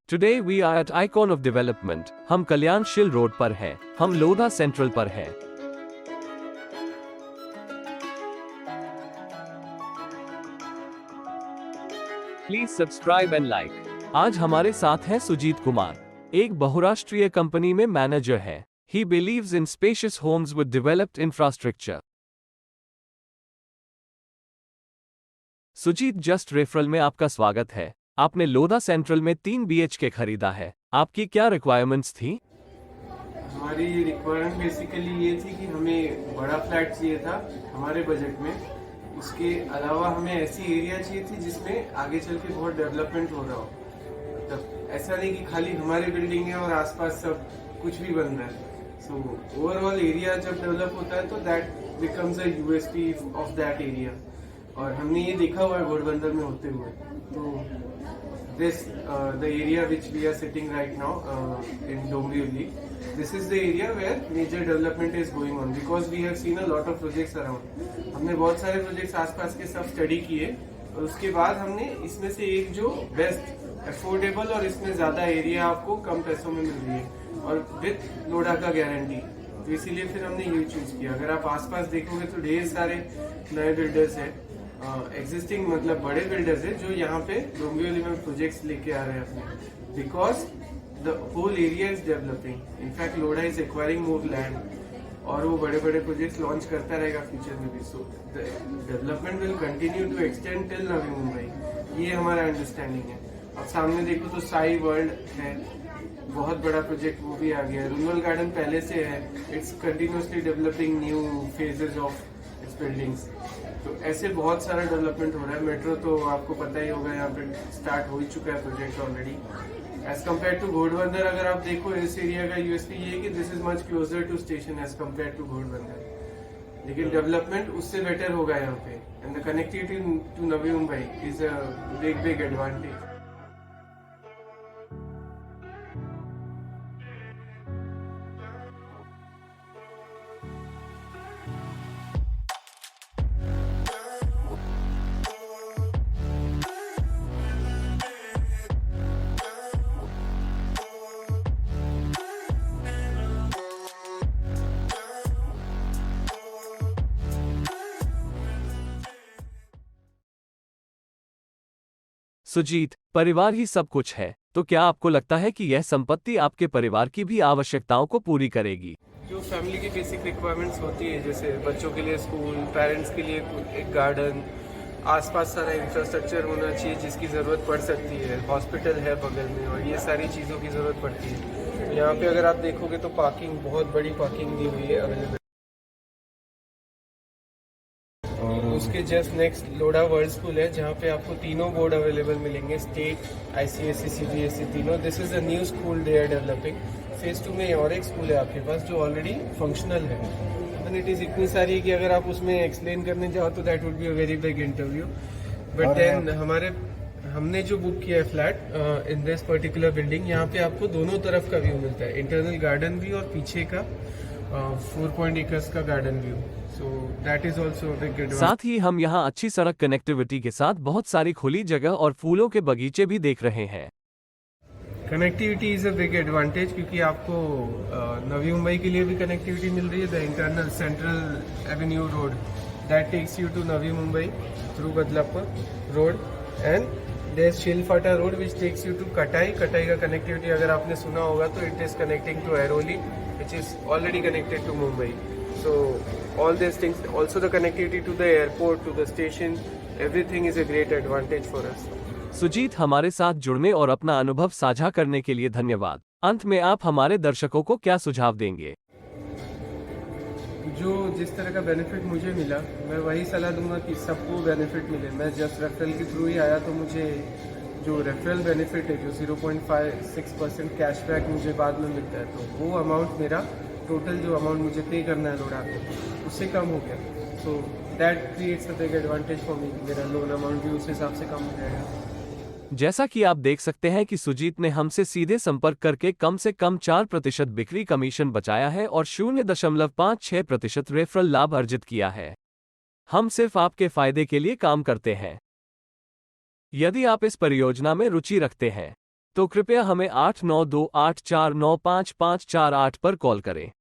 Today we are at Icon of Development. हम Kalyanshil road पर हैं। हम लोधा सेंट्रल पर हैं। Please subscribe and like. आज हमारे साथ हैं सुजीत कुमार, एक बहुराष्ट्रीय कंपनी में मैनेजर है। He believes in spacious homes with developed infrastructure. Sujit, just referral में आपका स्वागत है। आपने लोधा सेंट्रल में 3 BHK खरीदा है। आपकी क्या रिक्वायरमेंट्स थी? हमारी रिक्वायरमेंट बेसिकली ये थी कि हमें बड़ा फ्लैट चाहिए था हमारे बजट में। उसके अलावा हमें ऐसी एरिया चाहिए थी जिसमें आगे चल के बहुत डेवलपमेंट हो रहा हो। मतलब ऐसा नहीं कि खाली हमारी बिल्डिंग है और आसपास सब कुछ भी बन रहा है। सो ओवरऑल एरिया जब डेवलप होता है तो that becomes a USP of that area. और हमने ये देखा हुआ है घोड़बंदर में होते हुए। तो this the area which we are sitting right now in Dombivli, this is the area where major development is going on because we have seen a lot of projects around. हमने बहुत सारे प्रोजेक्ट्स आसपास के सब study किए और उसके बाद हमने इसमें से एक जो बेस्ट अफोर्डेबल और इसमें ज्यादा एरिया आपको कम पैसों में मिल रही है और विथ लोडा का गारंटी, तो इसीलिए फिर हमने ये चूज किया। अगर आप आसपास देखोगे तो ढेर सारे नए बिल्डर्स हैं, एग्जिस्टिंग मतलब बड़े बिल्डर्स है जो यहाँ पे डोंबिवली में प्रोजेक्ट्स लेके आ रहे हैं अपने, because the whole area is developing. In fact Lodha is acquiring more land और वो बड़े बड़े प्रोजेक्ट्स लॉन्च करता रहेगा फ्यूचर में भी। So the development will continue to extend till Navi Mumbai, ये हमारा अंडरस्टैंडिंग है। अब सामने देखो तो साई वर्ल्ड है, बहुत बड़ा प्रोजेक्ट वो भी आ गया है। रूरल गार्डन पहले से है, it's continuously developing new phases of its buildings. तो ऐसे बहुत सारा डेवलपमेंट हो रहा है। मेट्रो तो आपको पता ही होगा, यहाँ पे स्टार्ट हो ही चुका है project already. As compare to Ghodbunder अगर आप देखो इस एरिया का यूएसपी ये है कि this is much closer to station as compare to Ghodbunder, लेकिन डेवलपमेंट उससे बेटर होगा यहाँ पे। And the connectivity to Navi Mumbai is a big advantage. Sujit, परिवार ही सब कुछ है, तो क्या आपको लगता है कि यह संपत्ति आपके परिवार की भी आवश्यकताओं को पूरी करेगी? जो फैमिली की बेसिक रिक्वायरमेंट्स होती है, जैसे बच्चों के लिए स्कूल, पेरेंट्स के लिए एक गार्डन, आसपास सारा इंफ्रास्ट्रक्चर होना चाहिए जिसकी ज़रूरत पड़ सकती है, हॉस्पिटल है बगल में और ये सारी चीज़ों की ज़रूरत पड़ती है। यहाँ पे अगर आप देखोगे तो पार्किंग, बहुत बड़ी पार्किंग दी हुई है अवेलेबल। और उसके just next Lodha world school है जहाँ पे आपको तीनों बोर्ड अवेलेबल मिलेंगे, स्टेट, ICSE, CBSE तीनों। This is a new school they are developing. Phase 2 में और एक स्कूल है आपके पास जो ऑलरेडी फंक्शनल है। अमेनिटीज इतनी सारी है कि अगर आप उसमें एक्सप्लेन करने जाओ तो that would be a very big interview. But then हमने जो बुक किया है flat in this particular building, यहाँ पे आपको दोनों तरफ का व्यू मिलता है, इंटरनल गार्डन भी और पीछे का 4 एकर्स का garden view. So that is also a big advantage. साथ ही हम यहाँ अच्छी सड़क कनेक्टिविटी के साथ बहुत सारी खुली जगह और फूलों के बगीचे भी देख रहे हैं। Connectivity is a big advantage क्योंकि आपको नवी मुंबई के लिए भी कनेक्टिविटी मिल रही है। The internal central avenue road that takes you to Navi Mumbai through Badlapur road, and there is Shilphata road which takes you to Katai. Katai का कनेक्टिविटी अगर आपने सुना होगा तो it is connecting to Airoli which is already connected to Mumbai. So all these things, also the connectivity to the airport, to the station, everything is a great advantage for us. Sujit, हमारे साथ जुड़ने और अपना अनुभव साझा करने के लिए धन्यवाद। अंत में आप हमारे दर्शकों को क्या सुझाव देंगे? जो जिस तरह का बेनिफिट मुझे मिला, मैं वही सलाह दूंगा कि सबको बेनिफिट मिले। मैं जस्ट रेफरल के थ्रू ही आया तो मुझे जो रेफरल बेनिफिट है, जो 0.56% कैशबैक मुझे बाद में मिलता है, तो वो अमाउंट मेरा टोटल जो अमाउंट मुझे पे करना है लोडा को, उससे कम हो गया। So that creates a big advantage for me. मेरा लोन अमाउंट भी उस हिसाब से कम हो जाएगा। जैसा कि आप देख सकते हैं कि सुजीत ने हमसे सीधे संपर्क करके कम से कम 4% बिक्री कमीशन बचाया है और 0.56% रेफरल लाभ अर्जित किया है। हम सिर्फ आपके फायदे के लिए काम करते हैं। यदि आप इस परियोजना में रुचि रखते हैं तो कृपया हमें 8928495548 पर कॉल करें।